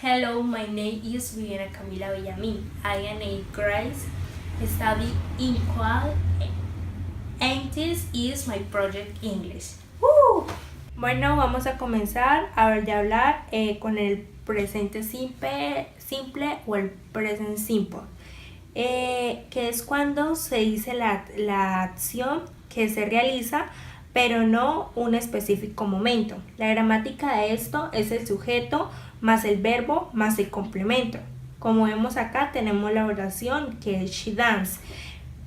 Hello, my name is Viviana Camila Villamil. I am a grade study in qual and this is my project English. ¡Woo! Bueno, vamos a comenzar a ver de hablar con el presente simple o el present simple, que es cuando se dice la acción que se realiza pero no un específico momento. La gramática de esto es el sujeto más el verbo más el complemento. Como vemos acá tenemos la oración que es she dance,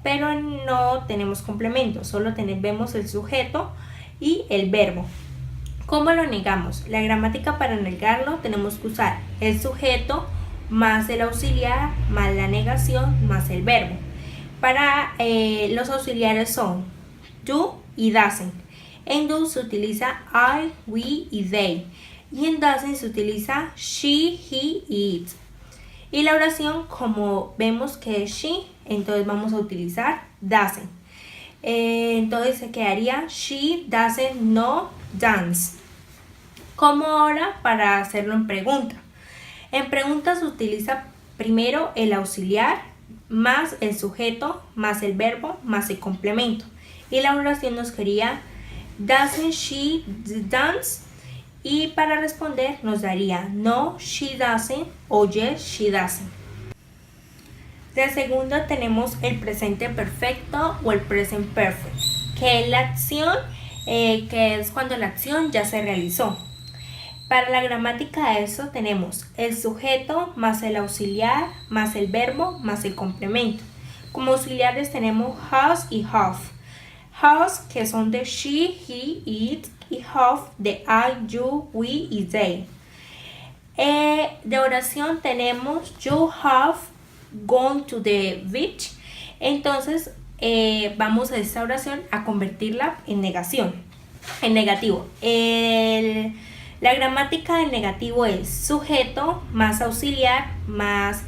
pero no tenemos complemento, solo vemos el sujeto y el verbo. ¿Cómo lo negamos? La gramática para negarlo tenemos que usar el sujeto más el auxiliar más la negación más el verbo. Para los auxiliares son do y doesn't. En do se utiliza I, we y they. Y en doesn't se utiliza she, he y it. Y la oración, como vemos que es she, entonces vamos a utilizar doesn't. Entonces se quedaría she doesn't know dance. Como ahora para hacerlo en pregunta. En pregunta se utiliza primero el auxiliar más el sujeto más el verbo más el complemento. Y la oración nos quedaría doesn't she dance? Y para responder nos daría no, she doesn't o yes, she doesn't. De segundo tenemos el presente perfecto o el present perfect, que es la acción, que es cuando la acción ya se realizó. Para la gramática de eso tenemos el sujeto más el auxiliar más el verbo más el complemento. Como auxiliares tenemos has y have. Has, que son de she, he, it, y have de I, you, we y they. De oración tenemos you have gone to the beach. Entonces vamos a esta oración a convertirla en negación, en negativo. La gramática del negativo es sujeto más auxiliar más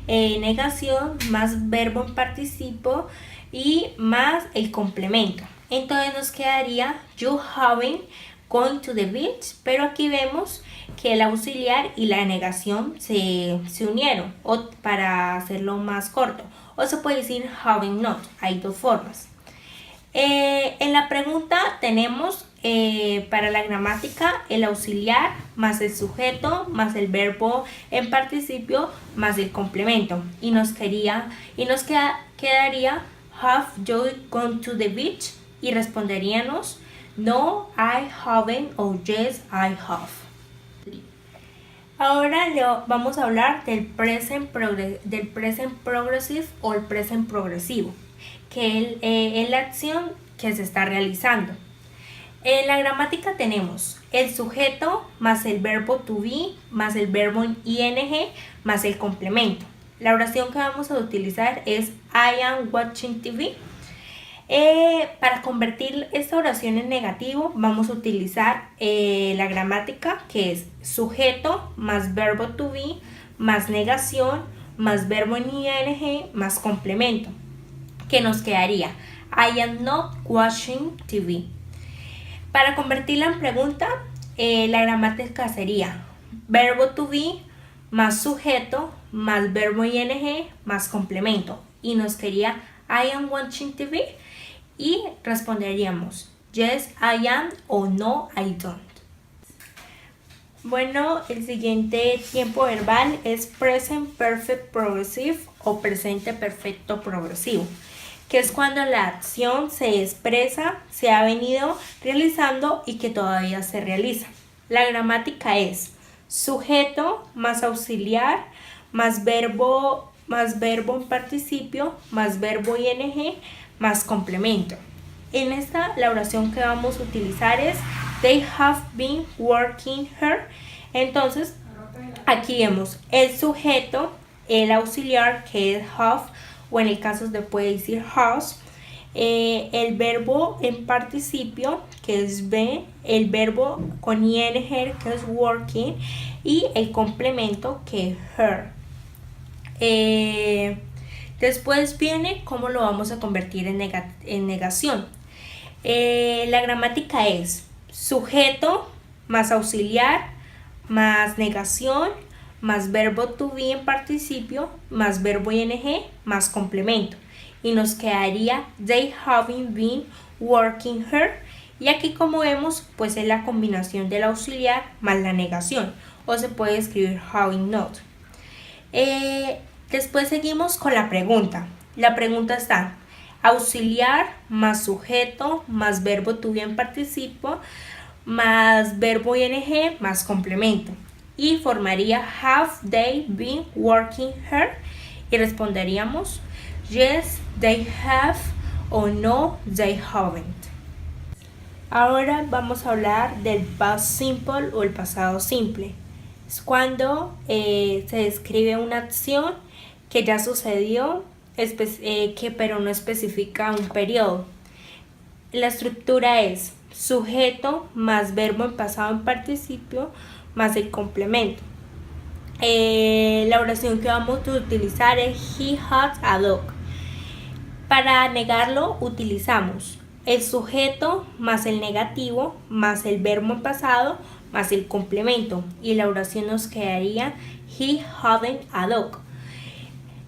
negación más verbo en participo y más el complemento. Entonces nos quedaría you haven't gone to the beach, pero aquí vemos que el auxiliar y la negación se unieron, o para hacerlo más corto, o se puede decir haven't not. Hay dos formas. En la pregunta tenemos para la gramática el auxiliar más el sujeto más el verbo en participio más el complemento y nos quedaría have you gone to the beach y responderíamos no, I haven't o yes, I have. Ahora vamos a hablar del present progressive o el present progresivo, que es la acción que se está realizando. En la gramática tenemos el sujeto más el verbo to be más el verbo en ing más el complemento. La oración que vamos a utilizar es I am watching TV. Para convertir esta oración en negativo vamos a utilizar la gramática que es sujeto más verbo to be más negación más verbo en ing más complemento, que nos quedaría I am not watching TV. Para convertirla en pregunta, la gramática sería verbo to be más sujeto más verbo ing más complemento y nos quedaría I am watching TV y responderíamos yes I am o no I don't. Bueno, el siguiente tiempo verbal es present perfect progressive o presente perfecto progresivo, que es cuando la acción se expresa, se ha venido realizando y que todavía se realiza. La gramática es sujeto más auxiliar más verbo en participio más verbo ing más complemento. En esta la oración que vamos a utilizar es they have been working here. Entonces aquí vemos el sujeto, el auxiliar que es have, o en el caso se puede decir has, el verbo en participio que es be, el verbo con ing que es working y el complemento que es her. Después viene cómo lo vamos a convertir en negación. La gramática es sujeto más auxiliar más negación más verbo to be en participio más verbo ing más complemento. Y nos quedaría they haven't been working here. Y aquí, como vemos, pues es la combinación del auxiliar más la negación. O se puede escribir having not. Después seguimos con la pregunta. La pregunta está auxiliar más sujeto más verbo to be en participio más verbo ing más complemento. Y formaría have they been working here. Y responderíamos yes, they have o no, they haven't. Ahora vamos a hablar del past simple o el pasado simple. Es cuando se describe una acción que ya sucedió, pero no especifica un periodo. La estructura es sujeto más verbo en pasado en participio más el complemento. La oración que vamos a utilizar es he had a dog. Para negarlo utilizamos el sujeto más el negativo más el verbo en pasado más el complemento, y la oración nos quedaría he hadn't a dog.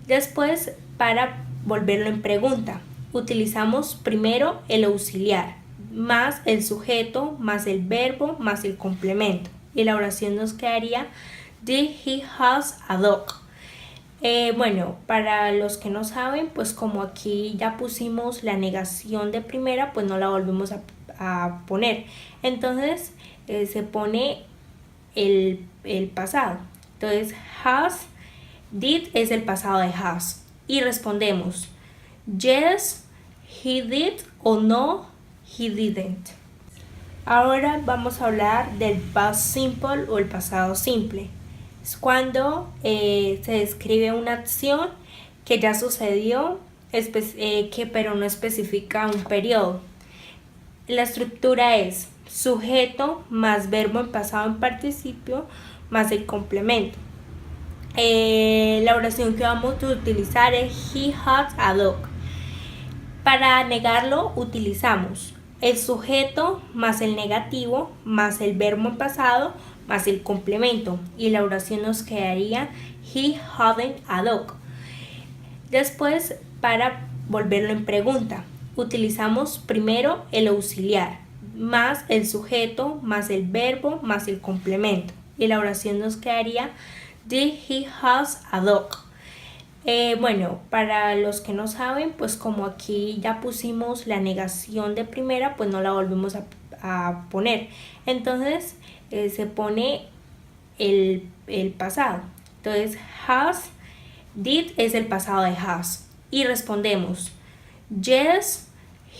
Después, para volverlo en pregunta, utilizamos primero el auxiliar más el sujeto más el verbo más el complemento, y la oración nos quedaría did he has a dog. Bueno, para los que no saben, pues como aquí ya pusimos la negación de primera, pues no la volvemos a poner. Entonces se pone el pasado. Entonces has, did es el pasado de has. Y respondemos yes, he did o no, he didn't. Ahora vamos a hablar del past simple o el pasado simple. Es cuando se describe una acción que ya sucedió, pero no especifica un periodo. La estructura es sujeto más verbo en pasado en participio más el complemento. La oración que vamos a utilizar es he had a dog. Para negarlo utilizamos el sujeto más el negativo más el verbo en pasado más el complemento, y la oración nos quedaría he hadn't a dog. Después, para volverlo en pregunta, utilizamos primero el auxiliar más el sujeto más el verbo más el complemento, y la oración nos quedaría did he has a dog. Bueno, para los que no saben, pues como aquí ya pusimos la negación de primera, pues no la volvemos a poner. Entonces se pone el pasado. Entonces has, did es el pasado de has. Y respondemos yes,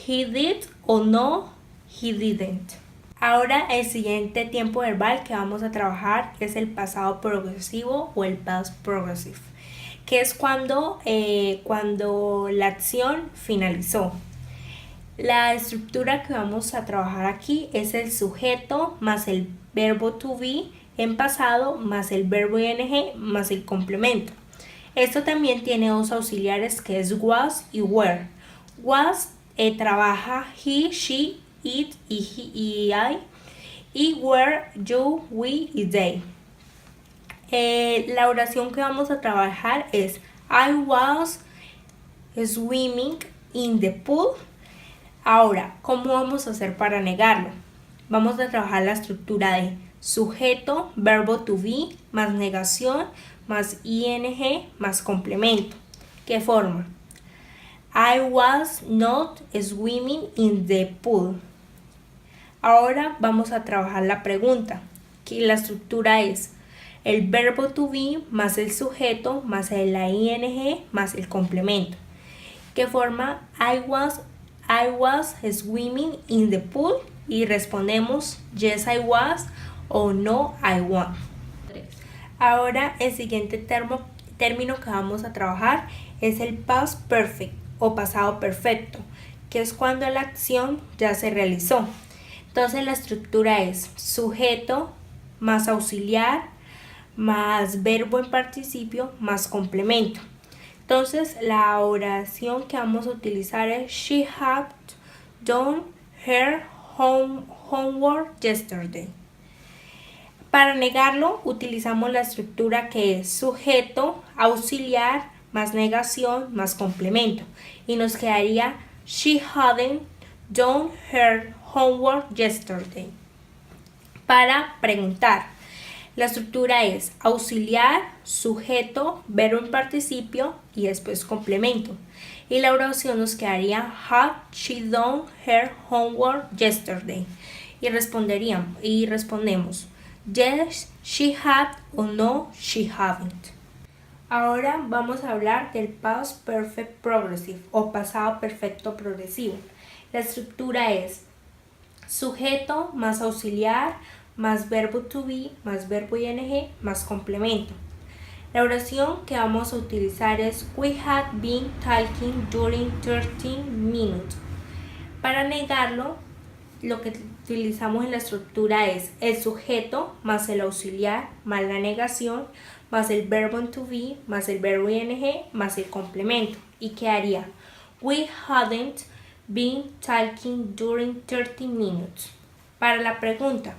he did o no, he didn't. Ahora el siguiente tiempo verbal que vamos a trabajar es el pasado progresivo o el past progressive, que es cuando la acción finalizó. La estructura que vamos a trabajar aquí es el sujeto más el verbo to be en pasado más el verbo ing más el complemento. Esto también tiene dos auxiliares, que es was y were. Was trabaja he, she, it y I, y were you, we y they. La oración que vamos a trabajar es I was swimming in the pool. Ahora, ¿cómo vamos a hacer para negarlo? Vamos a trabajar la estructura de sujeto, verbo to be, más negación, más ing, más complemento. ¿Qué forma? I was not swimming in the pool. Ahora vamos a trabajar la pregunta, que la estructura es el verbo to be más el sujeto más el ing más el complemento. ¿Qué forma? I was swimming in the pool, y respondemos yes I was o no I was. Ahora el siguiente término que vamos a trabajar es el past perfect o pasado perfecto, que es cuando la acción ya se realizó. Entonces la estructura es sujeto más auxiliar más verbo en participio más complemento. Entonces la oración que vamos a utilizar es she had done her homework yesterday. Para negarlo utilizamos la estructura que es sujeto, auxiliar, más negación, más complemento. Y nos quedaría she hadn't done her homework yesterday. Para preguntar, la estructura es auxiliar, sujeto, verbo en participio y después complemento. Y la oración nos quedaría had she done her homework yesterday. Y respondemos yes, she had o no, she haven't. Ahora vamos a hablar del past perfect progressive o pasado perfecto progresivo. La estructura es sujeto más auxiliar más verbo to be más verbo ing más complemento. La oración que vamos a utilizar es we had been talking during 13 minutes. Para negarlo, lo que utilizamos en la estructura es el sujeto más el auxiliar más la negación más el verbo to be más el verbo ing más el complemento. ¿Y qué haría? We hadn't been talking during 30 minutes. Para la pregunta,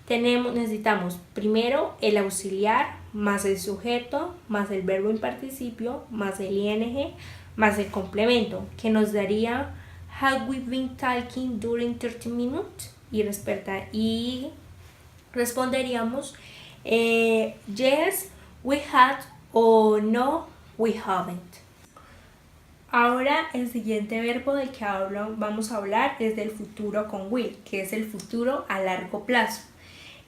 necesitamos primero el auxiliar más el sujeto más el verbo en participio más el ing más el complemento, que nos daría have we been talking during 30 minutes? Y responderíamos yes, we had o no, we haven't. Ahora el siguiente verbo del que vamos a hablar es del futuro con will, que es el futuro a largo plazo.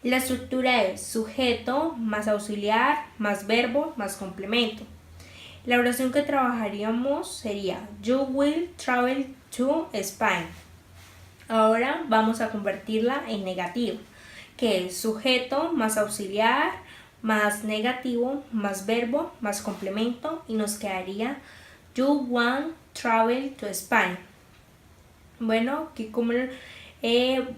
La estructura es sujeto más auxiliar más verbo más complemento. La oración que trabajaríamos sería you will travel to Spain. Ahora vamos a convertirla en negativo, que es sujeto más auxiliar más negativo más verbo más complemento y nos quedaría you want travel to Spain. Bueno, aquí como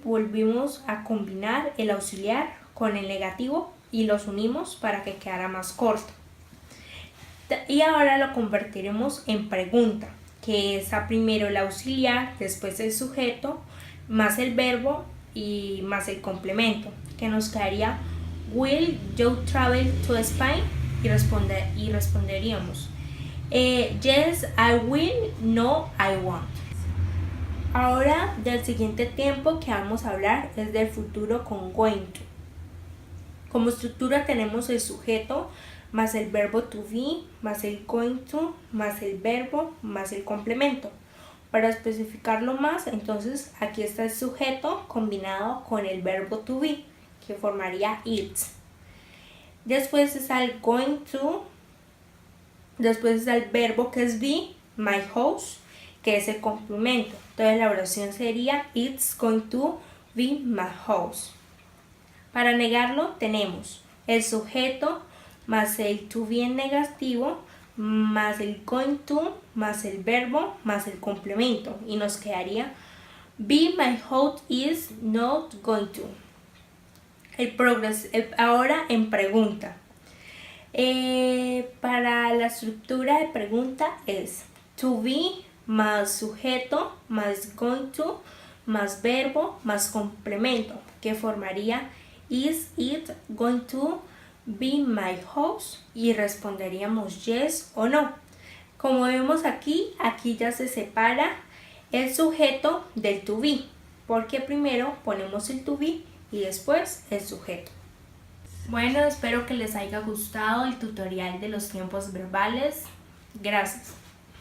volvimos a combinar el auxiliar con el negativo y los unimos para que quedara más corto. Y ahora lo convertiremos en pregunta, que es primero el auxiliar, después el sujeto, más el verbo y más el complemento, que nos quedaría will you travel to Spain? Y responderíamos yes, I will, no, I won't. Ahora del siguiente tiempo que vamos a hablar es del futuro con going to. Como estructura tenemos el sujeto más el verbo to be más el going to más el verbo más el complemento. Para especificarlo más, entonces aquí está el sujeto combinado con el verbo to be, que formaría it's. Después está el going to, después está el verbo que es be, my house, que es el complemento. Entonces la oración sería it's going to be my house. Para negarlo tenemos el sujeto más el to be en negativo más el going to más el verbo más el complemento y nos quedaría be my house is not going to. Ahora en pregunta. Para la estructura de pregunta es to be más sujeto más going to más verbo más complemento, que formaría is it going to be my house y responderíamos yes o no. Como vemos aquí ya se separa el sujeto del to be, porque primero ponemos el to be y después el sujeto. Bueno, espero que les haya gustado el tutorial de los tiempos verbales. Gracias.